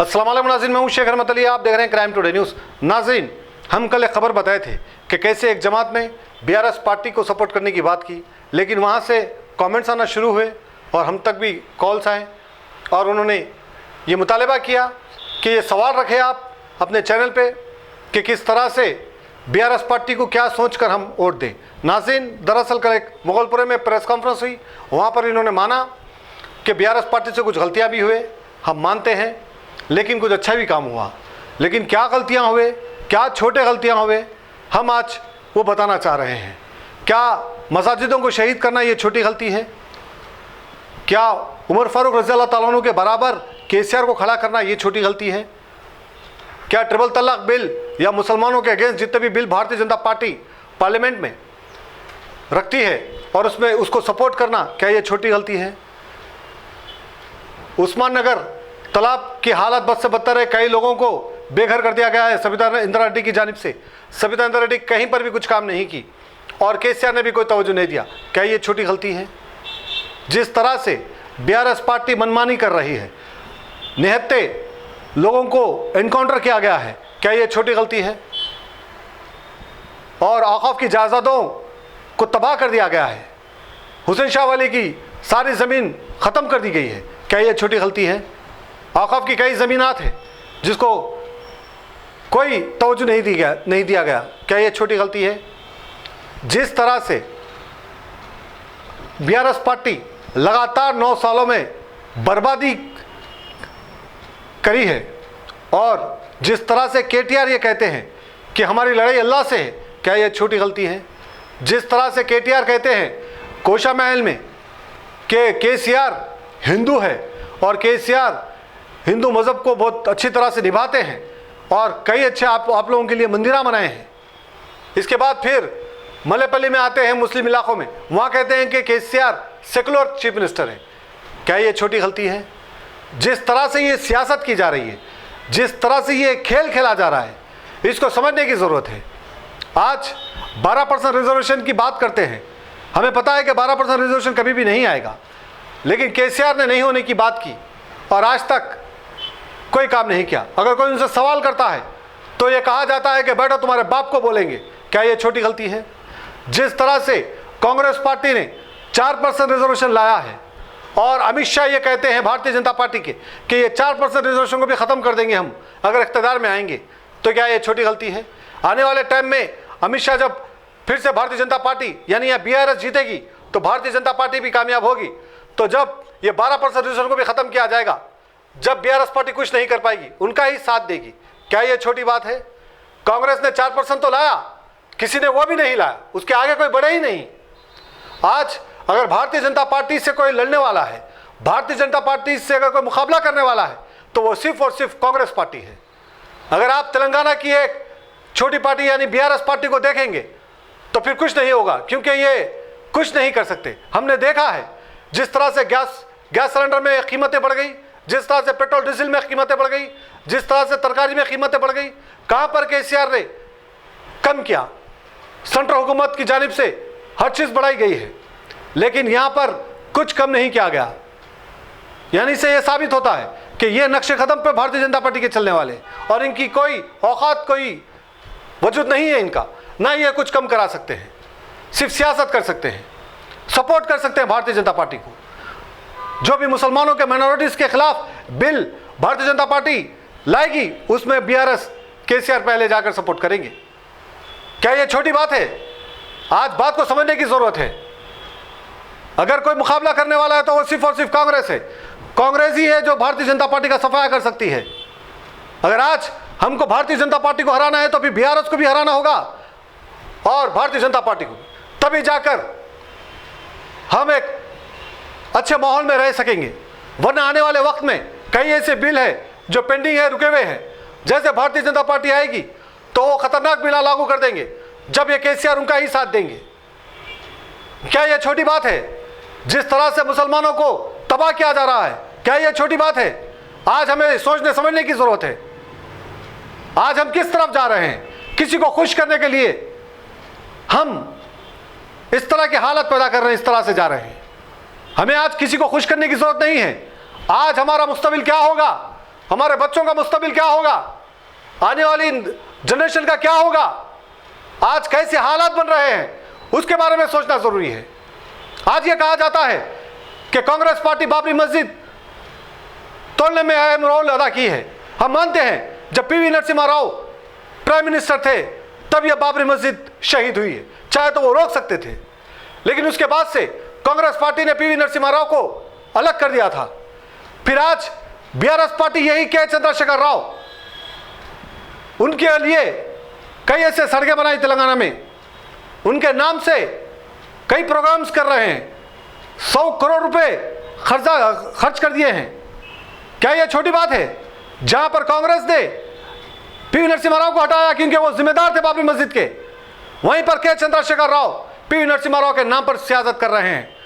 अस्सलाम वालेकुम नाज़रीन, मैं हूं शेख रहमत अली। आप देख रहे हैं क्राइम टुडे न्यूज़। नाज़रीन, हम कल एक खबर बताए थे कि कैसे एक जमात ने बीआरएस पार्टी को सपोर्ट करने की बात की, लेकिन वहां से कमेंट्स आना शुरू हुए और हम तक भी कॉल्स आए और उन्होंने ये मुतालबा किया कि ये सवाल रखें आप अपने चैनल पे कि किस तरह से बीआरएस पार्टी को क्या सोचकर हम वोट दें। नाज़रीन, दरअसल कल एक मुगलपुरे में प्रेस कॉन्फ्रेंस हुई, वहाँ पर इन्होंने माना कि बीआरएस पार्टी से कुछ गलतियाँ भी हुए, हम मानते हैं, लेकिन कुछ अच्छा भी काम हुआ। लेकिन क्या गलतियाँ हुए, क्या छोटे गलतियाँ हुए, हम आज वो बताना चाह रहे हैं। क्या मसाजिदों को शहीद करना ये छोटी गलती है? क्या उमर फारूक रज़ी अल्लाह ताला अन्हु के बराबर केसीआर को खड़ा करना ये छोटी गलती है? क्या ट्रिपल तलाक बिल या मुसलमानों के अगेंस्ट जितने भी bill Bharatiya Janata party parliament में रखती है और उसमें उसको सपोर्ट करना, क्या ये छोटी गलती है? उस्मान नगर तालाब की हालत बद से बदतर है, कई लोगों को बेघर कर दिया गया है सबिता इंदिरा रेड्डी की जानिब से। सबिता इंदिरा रेड्डी कहीं पर भी कुछ काम नहीं की और केसीआर ने भी कोई तवज्जो नहीं दिया, क्या ये छोटी गलती है? जिस तरह से बीआरएस पार्टी मनमानी कर रही है, निहत्ते लोगों को एनकाउंटर किया गया है, क्या ये छोटी गलती है? और औक़ाफ़ की जायदादों को तबाह कर दिया गया है, हुसैन शाह वाली की सारी ज़मीन ख़त्म कर दी गई है, क्या ये छोटी गलती है? औक़ाफ़ की कई ज़मीनात हैं जिसको कोई तवज्जो नहीं दिया गया, क्या ये छोटी गलती है? जिस तरह से बीआरएस पार्टी लगातार 9 सालों में बर्बादी करी है और जिस तरह से केटीआर ये कहते हैं कि हमारी लड़ाई अल्लाह से है, क्या ये छोटी गलती है? जिस तरह से केटीआर कहते हैं कोशा महल में कि केसीआर हिंदू है और केसीआर हिंदू मज़हब को बहुत अच्छी तरह से निभाते हैं और कई अच्छे आप लोगों के लिए मंदिरा बनाए हैं। इसके बाद फिर मलेपल्ली में आते हैं, मुस्लिम इलाकों में, वहाँ कहते हैं कि केसीआर सेकुलर चीफ मिनिस्टर है, क्या ये छोटी गलती है? जिस तरह से ये सियासत की जा रही है, जिस तरह से ये खेल खेला जा रहा है, इसको समझने की ज़रूरत है। आज 12% रिजर्वेशन की बात करते हैं, हमें पता है कि 12% रिजर्वेशन कभी भी नहीं आएगा, लेकिन केसीआर ने नहीं होने की बात की और आज तक कोई काम नहीं किया। अगर कोई उनसे सवाल करता है तो ये कहा जाता है कि बैठो तुम्हारे बाप को बोलेंगे, क्या ये छोटी गलती है? जिस तरह से कांग्रेस पार्टी ने 4% रिजर्वेशन लाया है और अमित शाह ये कहते हैं भारतीय जनता पार्टी के कि ये 4% रिजर्वेशन को भी ख़त्म कर देंगे हम अगर इख्तियार में आएंगे, तो क्या ये छोटी गलती है? आने वाले टाइम में अमित शाह जब फिर से भारतीय जनता पार्टी यानी या बीआरएस जीतेगी तो भारतीय जनता पार्टी भी कामयाब होगी। तो जब ये 12% रिजर्वेशन को भी ख़त्म किया जाएगा, जब बीआरएस पार्टी कुछ नहीं कर पाएगी, उनका ही साथ देगी, क्या ये छोटी बात है? कांग्रेस ने 4% तो लाया, किसी ने वो भी नहीं लाया, उसके आगे कोई बढ़े ही नहीं। आज अगर भारतीय जनता पार्टी से कोई लड़ने वाला है, भारतीय जनता पार्टी से अगर कोई मुकाबला करने वाला है, तो वो सिर्फ और सिर्फ कांग्रेस पार्टी है। अगर आप तेलंगाना की एक छोटी पार्टी यानी बीआरएस पार्टी को देखेंगे तो फिर कुछ नहीं होगा, क्योंकि ये कुछ नहीं कर सकते। हमने देखा है जिस तरह से गैस सिलेंडर में कीमतें बढ़ गई, जिस तरह से पेट्रोल डीजल में कीमतें बढ़ गई, जिस तरह से तरकारी में कीमतें बढ़ गई, कहाँ पर केसीआर ने कम किया? सेंट्रल हुकूमत की जानिब से हर चीज़ बढ़ाई गई है, लेकिन यहाँ पर कुछ कम नहीं किया गया। यानी से ये साबित होता है कि ये नक्शे ख़त्म पे भारतीय जनता पार्टी के चलने वाले और इनकी कोई औकात, कोई वजूद नहीं है इनका, ना ये कुछ कम करा सकते हैं, सिर्फ सियासत कर सकते हैं, सपोर्ट कर सकते हैं भारतीय जनता पार्टी को। जो भी मुसलमानों के माइनॉरिटीज़ के खिलाफ बिल भारतीय जनता पार्टी लाएगी, उसमें बीआरएस केसीआर पहले जाकर सपोर्ट करेंगे। क्या ये छोटी बात है? आज बात को समझने की ज़रूरत है। अगर कोई मुकाबला करने वाला है तो वो सिर्फ और सिर्फ कांग्रेस है। कांग्रेस ही है जो भारतीय जनता पार्टी का सफाया कर सकती है। अगर आज हमको भारतीय जनता पार्टी को हराना है तो फिर बीआरएस को भी हराना होगा और भारतीय जनता पार्टी को, तभी जाकर हम एक अच्छे माहौल में रह सकेंगे। वरना आने वाले वक्त में कई ऐसे बिल है जो पेंडिंग है, रुके हुए हैं, जैसे भारतीय जनता पार्टी आएगी तो वो खतरनाक बिल लागू कर देंगे, जब ये केसीआर उनका ही साथ देंगे। क्या ये छोटी बात है? जिस तरह से मुसलमानों को तबाह किया जा रहा है, क्या ये छोटी बात है? आज हमें सोचने समझने की जरूरत है। आज हम किस तरफ जा रहे हैं? किसी को खुश करने के लिए हम इस तरह की हालत पैदा कर रहे हैं, इस तरह से जा रहे हैं। हमें आज किसी को खुश करने की जरूरत नहीं है। आज हमारा मुस्तकबिल क्या होगा, हमारे बच्चों का मुस्तकबिल क्या होगा, आने वाली जनरेशन का क्या होगा, आज कैसे हालात बन रहे हैं, उसके बारे में सोचना जरूरी है। आज यह कहा जाता है कि कांग्रेस पार्टी बाबरी मस्जिद तोड़ने में अहम रोल अदा की है। हम मानते हैं जब PV Narasimha Rao prime minister थे तब यह बाबरी मस्जिद शहीद हुई है, चाहे तो वो रोक सकते थे, लेकिन उसके बाद से कांग्रेस पार्टी ने पीवी नरसिम्हा राव को अलग कर दिया था। फिर आज बीआरएस पार्टी यही के चंद्रशेखर राव, उनके लिए कई ऐसे सड़कें बनाई तेलंगाना में, उनके नाम से कई प्रोग्राम्स कर रहे हैं, 100 करोड़ रुपए खर्च कर दिए हैं। क्या यह छोटी बात है? जहां पर कांग्रेस ने पीवी नरसिम्हा राव को हटाया क्योंकि वो जिम्मेदार थे बाबरी मस्जिद के, वहीं पर के चंद्रशेखर राव पीवी नरसिम्हा राव के नाम पर सियासत कर रहे हैं,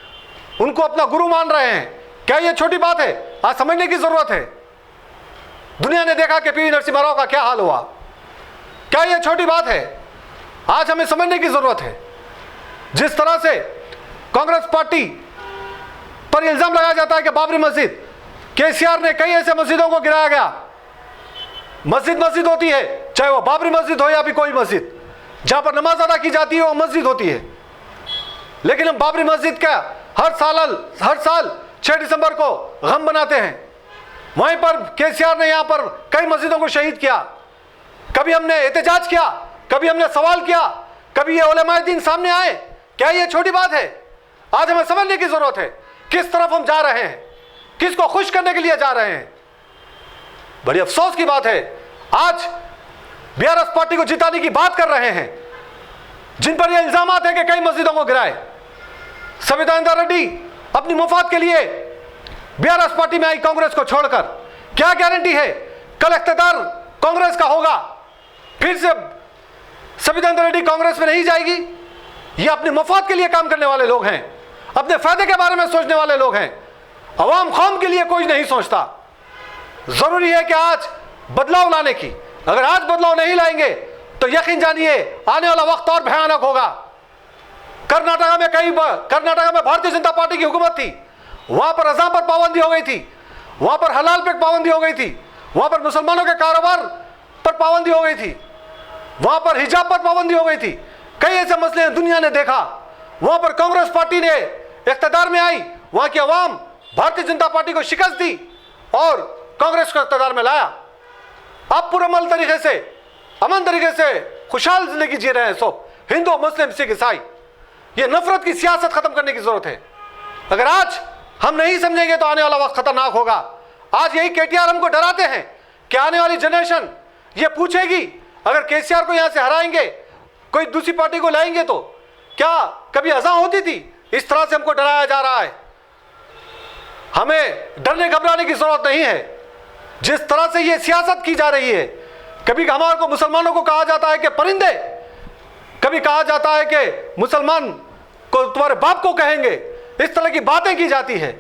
उनको अपना गुरु मान रहे हैं। क्या यह छोटी बात है? आज समझने की जरूरत है। दुनिया ने देखा कि पीवी नरसिम्हा राव का क्या हाल हुआ। क्या यह छोटी बात है? आज हमें समझने की जरूरत है। जिस तरह से कांग्रेस पार्टी पर इल्जाम लगाया जाता है कि बाबरी मस्जिद, केसीआर ने कई ऐसे मस्जिदों को गिराया गया। मस्जिद होती है, चाहे वो बाबरी मस्जिद हो या भी कोई मस्जिद, जहां पर नमाज अदा की जाती है वो मस्जिद होती है। लेकिन हम बाबरी मस्जिद का हर साल 6 दिसंबर को गम बनाते हैं। वहीं पर केसीआर ने यहां पर कई मस्जिदों को शहीद किया। कभी हमने एहतजाज किया, कभी हमने सवाल किया, कभी ये उलेमाए दीन सामने आए। क्या ये छोटी बात है? आज हमें समझने की जरूरत है किस तरफ हम जा रहे हैं, किसको खुश करने के लिए जा रहे हैं। बड़ी अफसोस की बात है, आज बीआरएस पार्टी को जिताने की बात कर रहे हैं जिन पर यह इल्जाम है कि कई मस्जिदों को गिराए। सविता इंद्रा रेड्डी अपनी मुफाद के लिए बीआरएस पार्टी में आई कांग्रेस को छोड़कर। क्या गारंटी है कल इख्तियार कांग्रेस का होगा, फिर से सविता इंद्रा रेड्डी कांग्रेस में नहीं जाएगी? ये अपने मुफाद के लिए काम करने वाले लोग हैं, अपने फायदे के बारे में सोचने वाले लोग हैं। अवाम कौम के लिए कोई नहीं सोचता। जरूरी है कि आज बदलाव लाने की, अगर आज बदलाव नहीं लाएंगे तो यकीन जानिए आने वाला वक्त और भयानक होगा। कर्नाटका में भारतीय जनता पार्टी की हुकूमत थी, वहां पर अज़ान पर पाबंदी हो गई थी, वहां पर हलाल पे पाबंदी हो गई थी, वहां पर मुसलमानों के कारोबार पर पाबंदी हो गई थी, वहां पर हिजाब पर पाबंदी हो गई थी। कई ऐसे मसले दुनिया ने देखा। वहां पर कांग्रेस पार्टी ने इख्तियार में आई, वहां की अवाम भारतीय जनता पार्टी को शिकस्त दी और कांग्रेस को इख्तियार में लाया। आप पुरअमन तरीके से, अमन तरीके से खुशहाल जिंदगी जी रहे हैं सब, हिंदू मुस्लिम सिख ईसाई। ये नफरत की सियासत खत्म करने की जरूरत है। अगर आज हम नहीं समझेंगे तो आने वाला वक्त खतरनाक होगा। आज यही केटीआर हमको डराते हैं कि आने वाली जनरेशन ये पूछेगी अगर केसीआर को यहां से हराएंगे, कोई दूसरी पार्टी को लाएंगे तो क्या कभी अज़ां होती थी? इस तरह से हमको डराया जा रहा है। हमें डरने घबराने की जरूरत नहीं है। जिस तरह से ये सियासत की जा रही है, कभी हमारे को मुसलमानों को कहा जाता है कि परिंदे, कभी कहा जाता है कि मुसलमान को तुम्हारे बाप को कहेंगे, इस तरह की बातें की जाती है।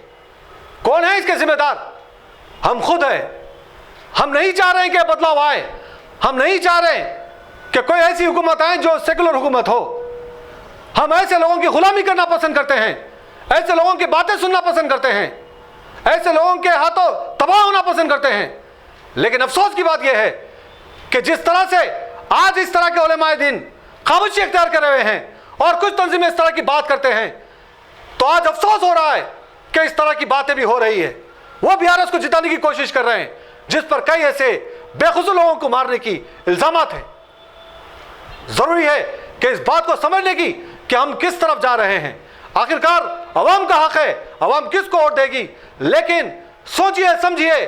कौन है इसके जिम्मेदार? हम खुद हैं। हम नहीं चाह रहे हैं कि बदलाव आए। हम नहीं चाह रहे कि कोई ऐसी हुकूमत आए जो सेकुलर हुकूमत हो। हम ऐसे लोगों की गुलामी करना पसंद करते हैं, ऐसे लोगों की बातें सुनना पसंद करते हैं, ऐसे लोगों के हाथों तबाह होना पसंद करते हैं। लेकिन अफसोस की बात यह है कि जिस तरह से आज इस तरह के उलेमाए दीन खामोशी इख्तियार कर रहे हैं और कुछ तंजीमें इस तरह की बात करते हैं, तो आज अफसोस हो रहा है कि इस तरह की बातें भी हो रही है। वो बीआरएस को जिताने की कोशिश कर रहे हैं जिस पर कई ऐसे बेखुसूर लोगों को मारने की इल्जामात हैं। जरूरी है कि इस बात को समझने की कि हम किस तरफ जा रहे हैं। आखिरकार अवाम का हक है, अवाम किसको वोट देगी, लेकिन सोचिए समझिए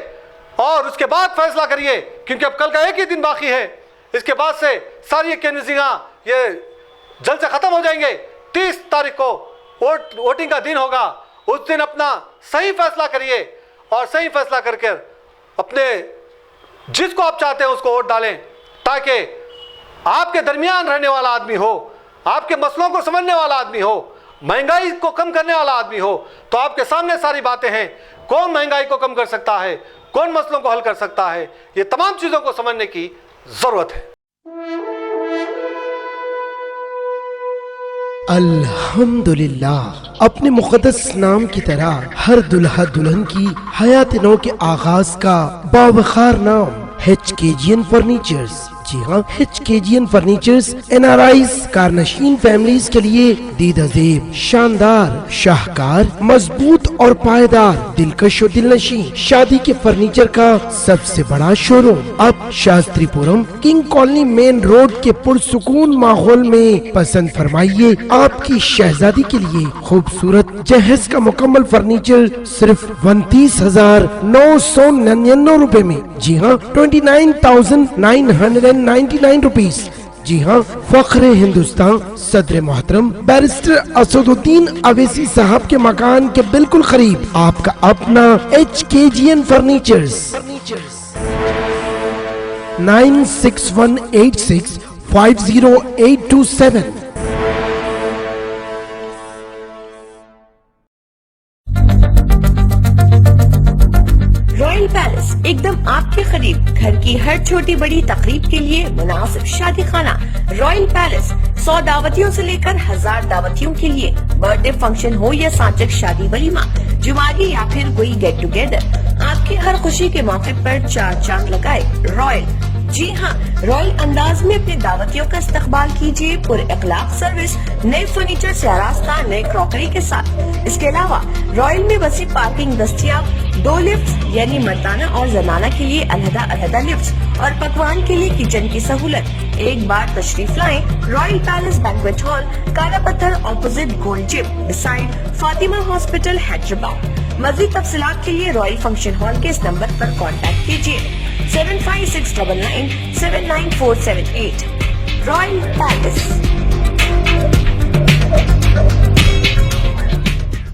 और उसके बाद फैसला करिए, क्योंकि अब कल का एक ही दिन बाकी है। इसके बाद से सारी कैंवसिंगां ये जल्द से खत्म हो जाएंगे। 30 तारीख को वोटिंग का दिन होगा। उस दिन अपना सही फैसला करिए और सही फैसला करके अपने जिसको आप चाहते हैं उसको वोट डालें, ताकि आपके दरमियान रहने वाला आदमी हो, आपके मसलों को समझने वाला आदमी हो, महंगाई को कम करने वाला आदमी हो। तो आपके सामने सारी बातें हैं, कौन महंगाई को कम कर सकता है, कौन मसलों को हल कर सकता है, ये तमाम चीज़ों को समझने की ज़रूरत है। अल्हम्दुलिल्लाह, अपने मुक़द्दस नाम की तरह हर दुल्हा दुल्हन की हयात नौ के आगाज का बावखार नाम HKGN फर्नीचर्स। जी हाँ, HKGN फर्नीचर्स NRIs कारनशीन फैमिलीज के लिए दीदाजेब, शानदार, शाहकार, मजबूत और पायदार, दिलकश और दिलनशीं शादी के फर्नीचर का सबसे बड़ा शोरूम अब Shastripuram king colony main road के पुरसुकून माहौल में। पसंद फरमाइए आपकी शहजादी के लिए खूबसूरत जहेज का मुकम्मल फर्नीचर सिर्फ 29,999 रुपए में। जी हाँ, 29,999 रुपीस। जी हाँ, फख्र हिंदुस्तान सदर मोहतरम बैरिस्टर असदुद्दीन अवैसी साहब के मकान के बिल्कुल करीब आपका अपना HKGN फर्नीचर्स। 9618650827। रॉयल पैलेस एकदम आपके करीब, घर की हर छोटी बड़ी तकरीब के लिए मुनासिब शादी खाना। रॉयल पैलेस 100 दावतियों से लेकर 1000 दावतियों के लिए, बर्थडे फंक्शन हो या साचक शादी वलीमा, जुमारी या फिर कोई गेट टुगेदर, आपकी हर खुशी के मौके पर 4 चांद लगाए रॉयल। जी हाँ, रॉयल अंदाज में अपने दावतियों का इस्तकबाल कीजिए पुर इखलाक सर्विस, नए फर्नीचर से आरास्ता, नए क्रॉकरी के साथ। इसके अलावा रॉयल में वसी पार्किंग दस्तियाब, 2 लिफ्ट यानी मर्दाना और जनाना के लिए अलहदा लिफ्ट और पकवान के लिए किचन की सहूलत। एक बार तशरीफ लाएं रॉयल पैलेस बैंक्वेट हॉल, काला पत्थर opposite gold gym, beside Fatima hospital, Hyderabad. मजीद तफसीलात के लिए रॉयल फंक्शन हॉल के इस नंबर पर कॉन्टैक्ट कीजिए 7569979478। Royal palace.